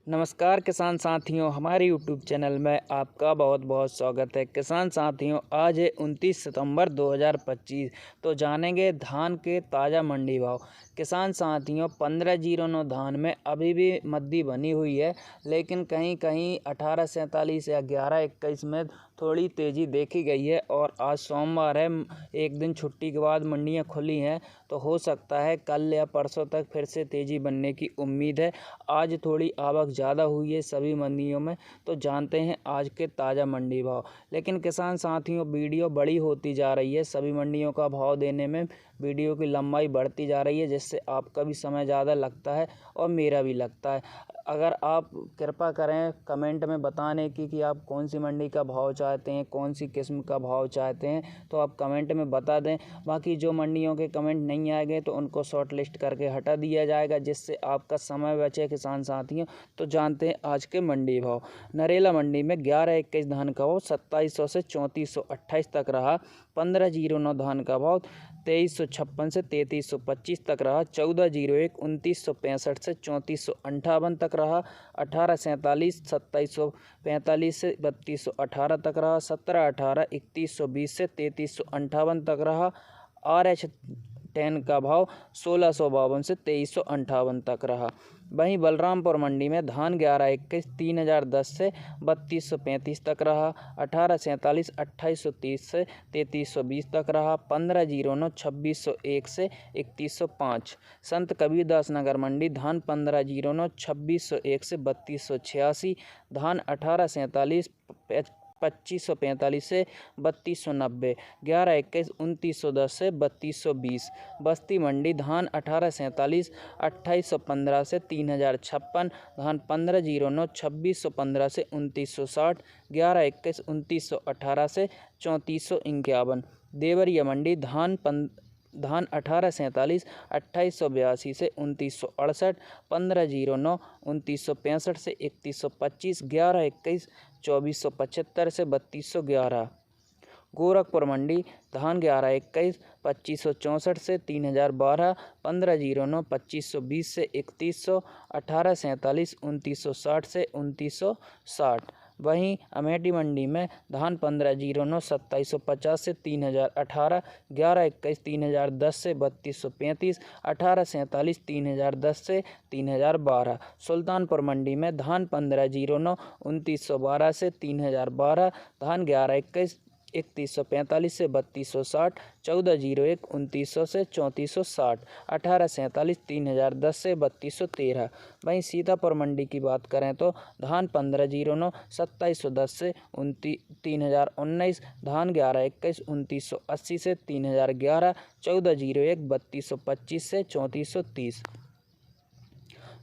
नमस्कार किसान साथियों, हमारे यूट्यूब चैनल में आपका बहुत बहुत स्वागत है। किसान साथियों, आज है 29 सितंबर 2025। तो जानेंगे धान के ताज़ा मंडी भाव। किसान साथियों, 1509 धान में अभी भी मद्दी बनी हुई है, लेकिन कहीं कहीं 1847 या 1121 में थोड़ी तेज़ी देखी गई है। और आज सोमवार है, एक दिन छुट्टी के बाद मंडियां खुली हैं, तो हो सकता है कल या परसों तक फिर से तेज़ी बनने की उम्मीद है। आज थोड़ी आवक ज़्यादा हुई है सभी मंडियों में। तो जानते हैं आज के ताज़ा मंडी भाव। लेकिन किसान साथियों, वीडियो बड़ी होती जा रही है, सभी मंडियों का भाव देने में वीडियो की लंबाई बढ़ती जा रही है, जिससे आपका भी समय ज़्यादा लगता है और मेरा भी लगता है। अगर आप कृपा करें कमेंट में बताने की कि आप कौन सी मंडी का भाव चाहते हैं, कौन सी किस्म का भाव चाहते हैं, तो आप कमेंट में बता दें। बाकी जो मंडियों के कमेंट नहीं आएंगे तो उनको शॉर्ट लिस्ट करके हटा दिया जाएगा, जिससे आपका समय बचे किसान साथियों। तो जानते हैं आज के मंडी भाव। नरेला मंडी में 1121 धान का भाव 2700 से 3428 तक रहा। 1509 धान का भाव 2356 से 3325 तक रहा। 1401 2965 से 3458 तक रहा। 1847 2745 से 3218 तक रहा। 1718 3120 से 3358 तक रहा। RH10 का भाव 1652 से 2358 तक रहा। वहीं बलरामपुर मंडी में धान 1121 3010 से 3235 तक रहा। 1847 2830 से 3320 तक रहा। 1509 2601 से 3105। संत कबीरदास नगर मंडी धान 1509 2601 से 3286। धान 1847 2545 से 3290। 1121 2910 से 3220। बस्ती मंडी धान 1847 2815 से 3056। धान 1509 2615 से 2960। 1121 2918 से 3451। देवरिया मंडी धान 1847 2882 से 2968। 1509 2965 से 3125। 1121 2475 से 3211। गोरखपुर मंडी धान 1121 2564 से 3012। 1509 2520 से 3100। 1847 2960 से 2960। वहीं अमेठी मंडी में धान 1509 2750 से 3018। 1121 3010 से 3235। 1847 3010 से 3012। सुल्तानपुर मंडी में धान 1509 2912 से 3012। धान 1121 3145 से 3260। 1401 2900 से 3460। 1847 3010 से 3213। वहीं सीतापुर मंडी की बात करें तो धान 1509 2710 से 3019। धान 1121 2980 से 3011। 1401 3225 से 3430।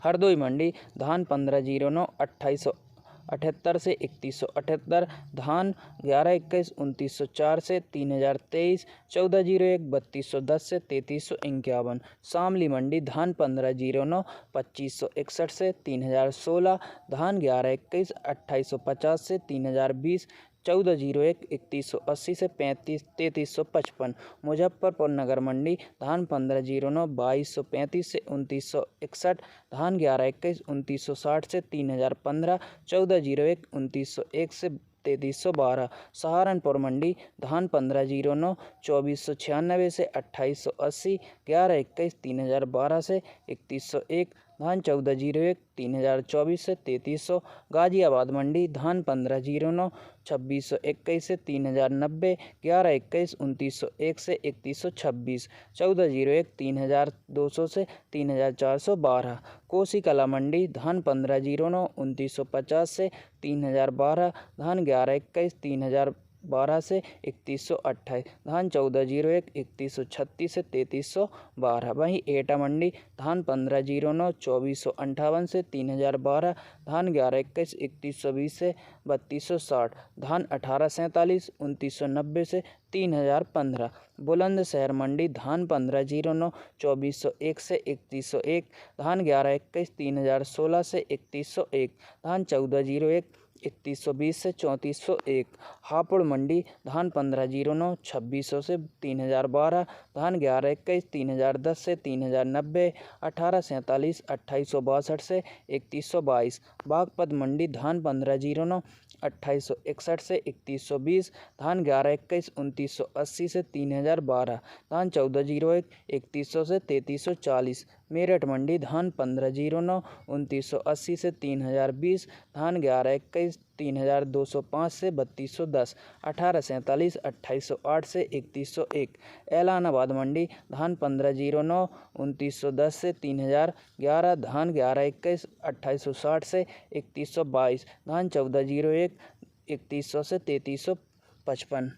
हरदोई मंडी धान 1509 2878 से 3178। धान 1121 2904 से 3023। 1401 3210 से 3351। शामली मंडी धान 1509 2561 से 3016। धान 1121 2850 से 3020। 1401 3180 से 3355। मुजफ्फरपुर नगर मंडी धान 1509 2235 से 2961। धान 1121 2960 से 3015। 1401 2901 से 3312। सहारनपुर मंडी धान 1509 2496 से 2880। 1121 3012 से 3101। धान 1401 3024 से 3300। गाजियाबाद मंडी धान 1509 2621 से 3090। 1121 2901 से 3126। 1401 3200 से 3412। कोसी कला मंडी धान 1509 2950 से 3012। धान 1121 3012 से 3128। धान 1401 3136 से 3312। वहीं एटा मंडी धान 1509 2458 से 3012। धान 1121 3120 से 3260। धान 1847 2990 से 3015। बुलंदशहर मंडी धान 1509 2401 से 3101। धान 1121 3016 से 3101। धान 1401 3120 से 3401। हापुड़ मंडी धान 1509 2600 से 3012। धान 1121 3010 से 3090। 1847 2862 से 3122। बागपत मंडी धान 1509 2861 से 3120। धान 1121 2980 से 3012। धान 1401 3100 से 3340। मेरठ मंडी धान 1509 2980 से 3020। धान 1121 3205 से 3210। 1847 2808 से 3101। एलानाबाद मंडी धान 1509 2910 से 3011। धान 1121 2860 से 3122। धान 1401 3100 से 3355।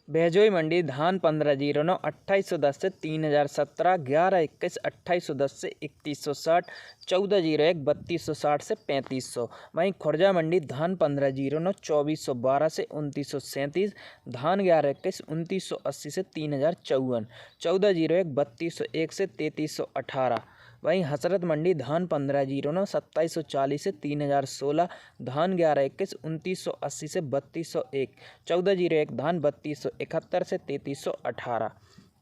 बेजोई मंडी धान 1509 2810 से 3017। 1121 2810 से 3160। 1401 3260 से 3500। वहीं खुर्जा मंडी धान 1509 2412 से 2937। धान 1121 2980 से 3054। 1401 3201 से 3318। वहीं हसरत मंडी धान 1509 2740 से 3016। धान 1121 2980 से 3201। 1401 धान 3271 से 3318।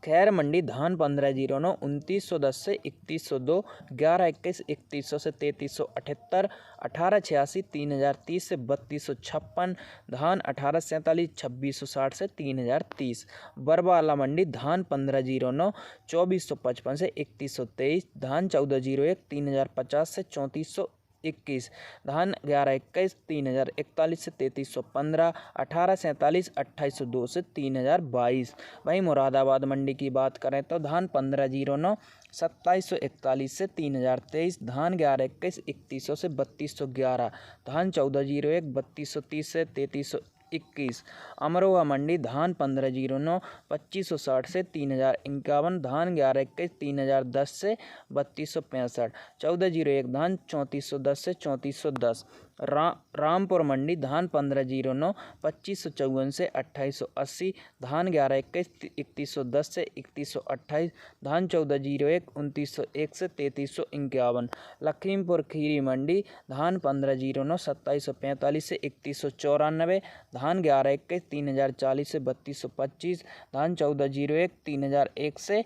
खैर मंडी धान 1509 2910 से 3102। 1121 3100 से 3378। 1886 3030 से 3256। धान 1847 2660 से 3030। बरवाला मंडी धान 1509 2455 से 3123। धान 1401 3050 से 3421। धान 1121 3041 से 3315। 1847 2802 से 3022। वहीं मुरादाबाद मंडी की बात करें तो धान 1509 2741 से 3023। धान 1121 3100 से 3211। धान 1401 3230 से 3321। अमरोहा मंडी धान 1509 2560 से 3051। धान 1121 3010 से 3265। 1401 धान 3410 से 3410। रामपुर मंडी धान 1509 2554 से 2880। धान 1121 3110 से 3128। धान 1401 2901 से 3351। लखीमपुर खीरी मंडी धान 1509 2745 से 3194। धान 1121 3040 से 3225। धान 1401 3001 से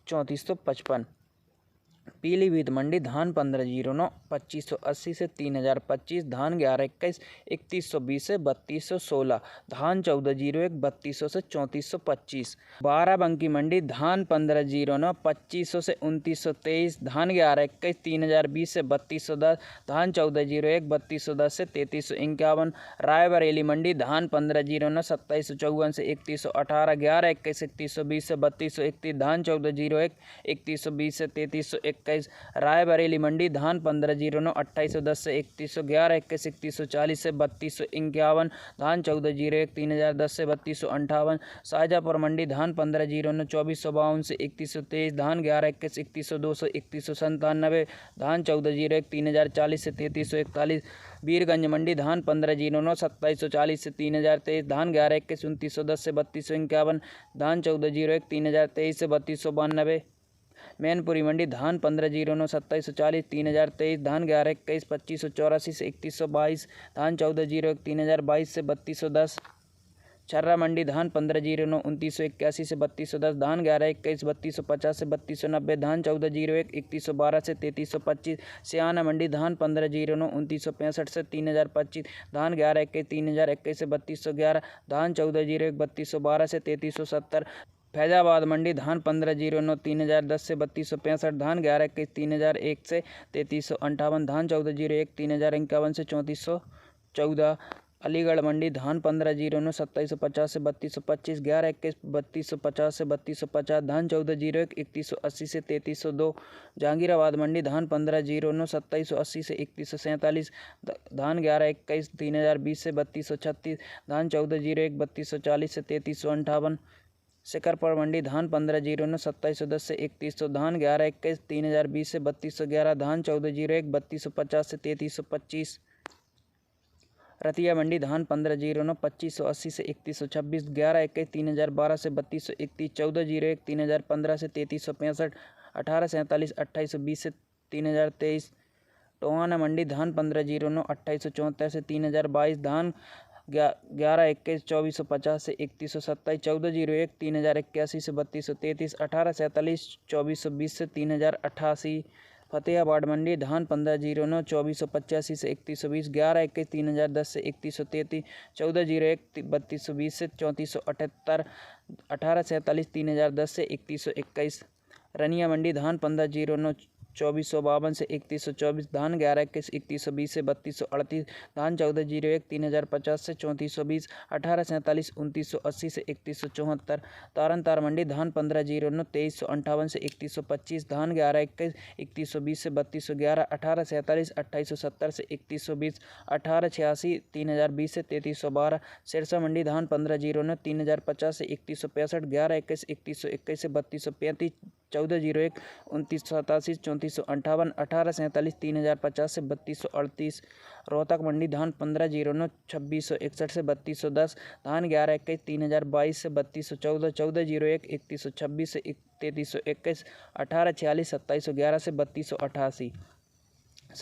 3455। पीलीभीत मंडी धान 1509 2580 से 3025। धान 1121 3120 से 3216। धान 1401 3200 से 3425। बाराबंकी मंडी धान 1509 2500 से 2923। धान 1121 3020 से 3210। धान 1401 3210 से 3351। रायबरेली मंडी धान 1509 2754 से 3118। 1121 3120 से 3231। धान 1401 3120 से 3321। रायबरेली मंडी धान 1509 2810 से 3100। 1121 3140 से 3251। धान 1401 3010 से 3258। शाहजहाँपुर मंडी धान 1509 2452 से 3123। धान 1121 3102 से 3197। धान 1401 3040 से 3341। वीरगंज मंडी धान 1509 2740 से 3023। धान 1121 2910 से 3251। धान 1401 3023 से 3292। मैनपुरी मंडी धान 1509 2740 3023। धान 1121 2584 से 3122। धान 1401 3022 से 3210। छर्रा मंडी धान 1509 2981 से 3210। धान 1121 3250 से 3290। धान 1401 3112 से 3325। सियाना मंडी धान 1509 2965 से 3025। धान 1121 3021 से 3211। धान 1401 3212 से 3370। फैजाबाद मंडी धान 1509 3010 से 3265। धान 1121 3001 से 3358। धान 1401 3051 से 3414। अलीगढ़ मंडी धान 1509 2750 से 3225। 1121 3250 से 3250। धान 1401 3180 से 3302। जहांगीराबाद मंडी धान 1509 2780 से 3147। धान 1121 3020 से 3236। धान 1401 3240 से 3358। शिकरपुर मंडी धान 1509 2710 से 3100। धान 1121 3020 से 3211। धान 1401 3250 से 3325। रतिया मंडी धान 1509 2580 से 3126। 1121 3012 से 3231। 1401 3015 से 3365। 1847 2820 से 3023। टोहाना मंडी धान 1509 2874 से 3022 धान 1121 2450 से 3127 1401 3081 से 3233 1847 2420 से 3088 फतेहाबाद मंडी धान 1509 2485 से 3120 1121 3010 से 3133 1401 3220 से 3478 1847 3010 से 3121 रनिया मंडी धान 1509 2452 से 3124 धान 1121 3120 से 3238 धान 1401 3050 से 3420 1847 2980 से 3174 तारन तार मंडी धान 1509 2358 से 3125 धान 1121 3120 से 3211 1847 2870 से 3120 1886 3020 से 3312 सिरसा मंडी धान 1509 3050 से 3165 1121 3121 से 3235 1401 2987 3458 1847 3050 से 3238 रोहतक मंडी धान 1509 2661 से 3210 धान 1121 3022 से 3214 1401 3126 से 3321 1846 2711 से 3288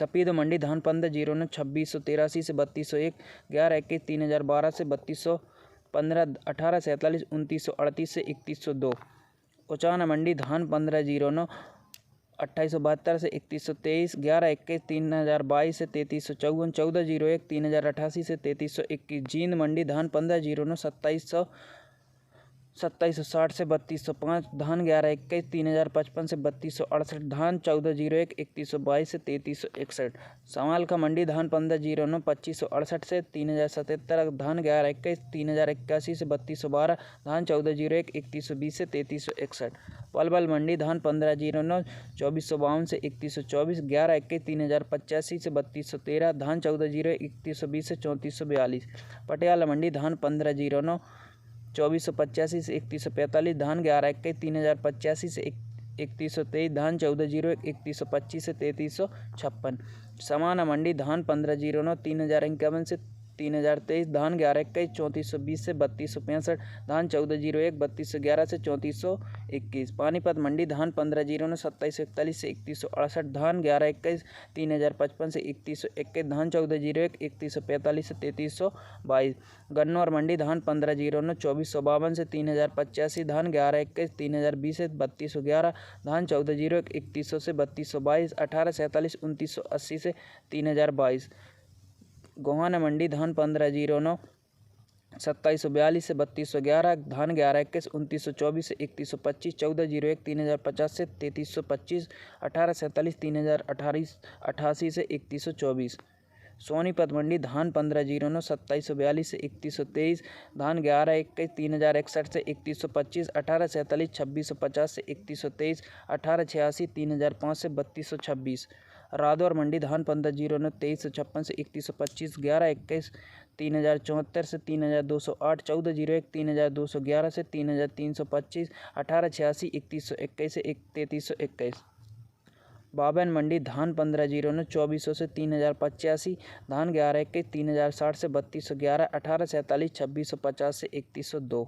सफ़ेद मंडी धान 1509 2683 से 3201 1121 3012 से 3215 1847 2938 से 3102 उचाना मंडी धान 1509 2872 से 3123 1121 3022 से 3354 1401 3088 से 3321 जींद मंडी धान 1509 2760 से 3205 धान 1121 3055 से 3268 धान 1401 3122 से 3361 समाल का मंडी धान 1509 2568 से 3077 धान 1121 3081 से 3212 धान 1401 3120 से 3361 पलवल मंडी धान 1509 2452 से 3124 1121 3085 से 3213 धान 1401 3120 से 3442 पटियाला मंडी धान 1509 2485 से 3145 धान 1121 3085 से 3123 धान 1401 3125 से 3356 समाना मंडी धान 1509 3051 से 3023 धान 1121 3420 से 3265 धान 1401 3211 से 3421 पानीपत मंडी धान 1509 2741 से 3168 धान 1121 3055 से 3121 धान 1401 3145 से 3322 गन्नौर मंडी धान 1509 2452 से 3085 धान 1121 3020 से 3211 धान 1401 3100 से 3222 1847 2980 से 3022 गोहाना मंडी धान 1509 2742 से 3211 धान 1121 2924 से 3125 1401 3050 से 3325 1847 3088 से 3124 सोनीपत मंडी धान 1509 2742 से 3123 धान 1121 3061 से 3125 1847 2650 से 3123 1886 3005 से 3226 रादौर मंडी धान 1509 2356 से 3125 1121 3074 से 3208 1401 3211 से 3325 1886 3121 से 3321 बाबन मंडी धान 1509 2400 से 3085 धान 1121 3060 से 3211 1847 2650 से 3102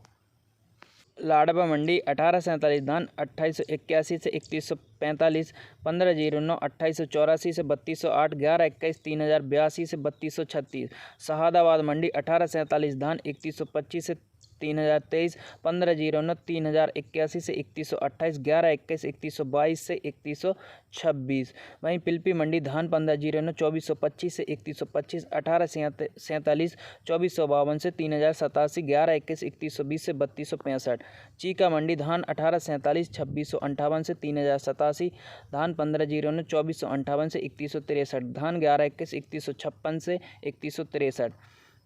लाडबा मंडी 1847 धान 2881 से 3145 1509 2884 से 3208 1121 3082 से 3236 शहादाबाद मंडी 1847 धान 3125 से 3023 1509 3081 से 3128 1121 3122 से 3126 वहीं पिलपी मंडी धान 1509 2425 से 3125 1847 2452 से 3087 1121 3120 से 3265 चीका मंडी धान 1847 2658 से 3087 धान 1509 2458 से 3163 धान 1121 3156 से 3163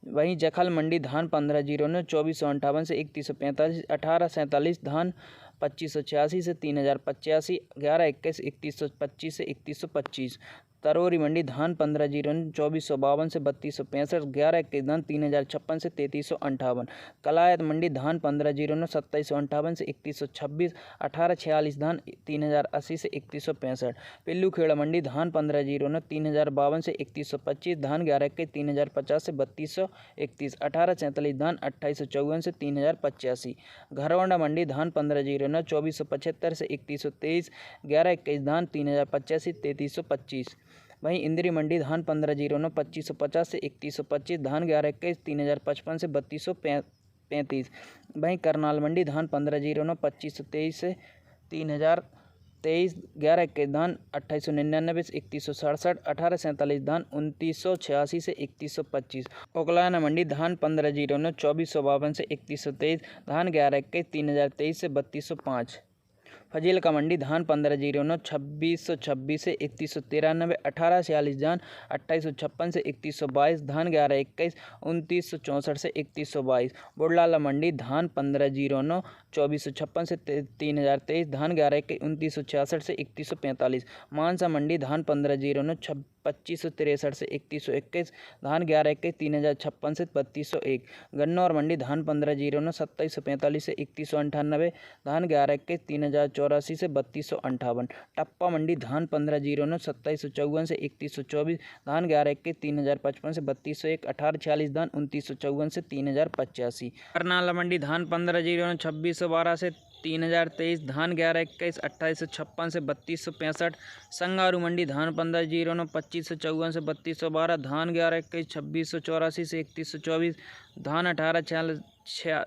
वहीं जखल मंडी धान 1509 2458 से 3145 1847 धान 2586 से 3085 1121 3125 से 3125 तरोरी मंडी धान 1509 2452 से 3265 1121 धान 3056 से 3358 कलायत मंडी धान 1509 2758 से 3126 1846 धान 3080 से 3165 पिल्लू खेड़ा मंडी धान 1509 3052 से 3125 धान 1121 3050 से 3231 1847 धान 2854 से 3085 घरवांडा मंडी धान 1509 2475 से 3123 1121 धान 3085 3325 वहीं इंदिरी मंडी धान 1509 2550 से 3125, धान 1121 3055 से 3235। वहीं करनाल मंडी धान 1509 2523 से 3023, 1121 धान 2899 से 3167, 1847 धान 2986 से 3125। ओकलाना मंडी धान 1509 2452 से 3123, धान 1121 3023 से 3205। फजीलका मंडी धान 1509 2626 से 3193, 1846 धान 2856 से 3122, धान 1121 2964 से 3122। बुढ़लाला मंडी धान 1509 2456 से 3023, धान 1121 2966 से 3145। मानसा मंडी धान 1509 2563 से 3121, धान 1121 3056 से 3201। गन्नौर मंडी धान 1509 2745 से 3198, धान 1121 3084 से 3258। टप्पा मंडी धान 1509 2754 से 3124, धान 1121 3055 से 3201, 1846 धान 2954 से 3085। करनाल मंडी धान 1509 2612 से 3023, धान 1121 2856 से 3265। संगारू मंडी धान 1509 2554 से 3212, धान 1121 2684 से 3124, धान 1846।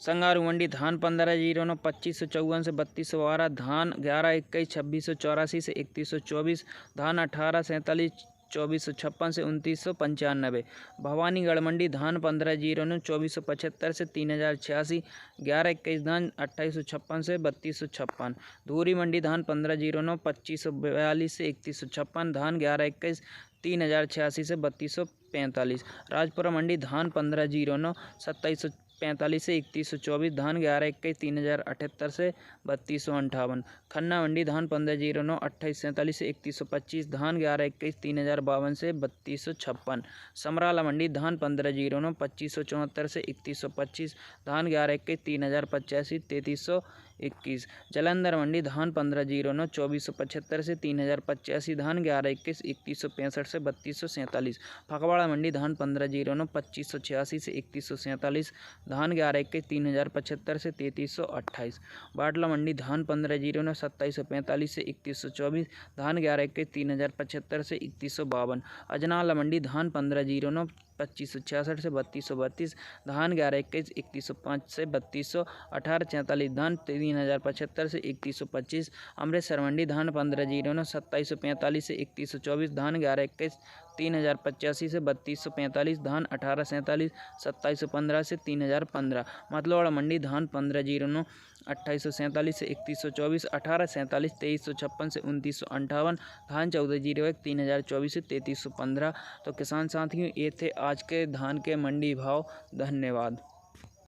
संगारू मंडी धान 1509 2554 से 3212, धान 1121 2684 से 3124, धान 1847 2456 से 2995। भवानीगढ़ मंडी धान 1509 2475 से 3086, 1121 धान 2856 से 3256। धूरी मंडी धान 1509 2542 से 3156, धान 1121 3086 से 3245। राजपुरा मंडी धान 1509 2745 से 3124, धान 1121 3078 से 3258। खन्ना मंडी धान 1509 2847 से 3125, धान 1121 3052 से 3256। समराला मंडी धान 1509 2574 से 3125, धान 1121 3085 3321। जलंधर मंडी धान 1509 2475 से 3085, धान 1121 3165 से 3247। फगवाड़ा मंडी धान 1509 2586 से 3147, धान 1121 3075 से 3328। बाटला मंडी धान 1509 2745 से 3124, धान 1121 3075 से 3152। अजनाला मंडी धान 1509 2566 से 3232, धान 1121 3105 से 3200, 1844 धान 3075 से 3125। अमृतसर मंडी धान 1509 2745 से 3124, धान 1121 3085 से 3245, धान 1847 2715 से 3015। मतलौड़ा मंडी धान 1509 2847 से 3124, 1847 2356 से 2958, धान 1401 3024 से 3315। तो किसान साथियों, ये थे आज के धान के मंडी भाव। धन्यवाद।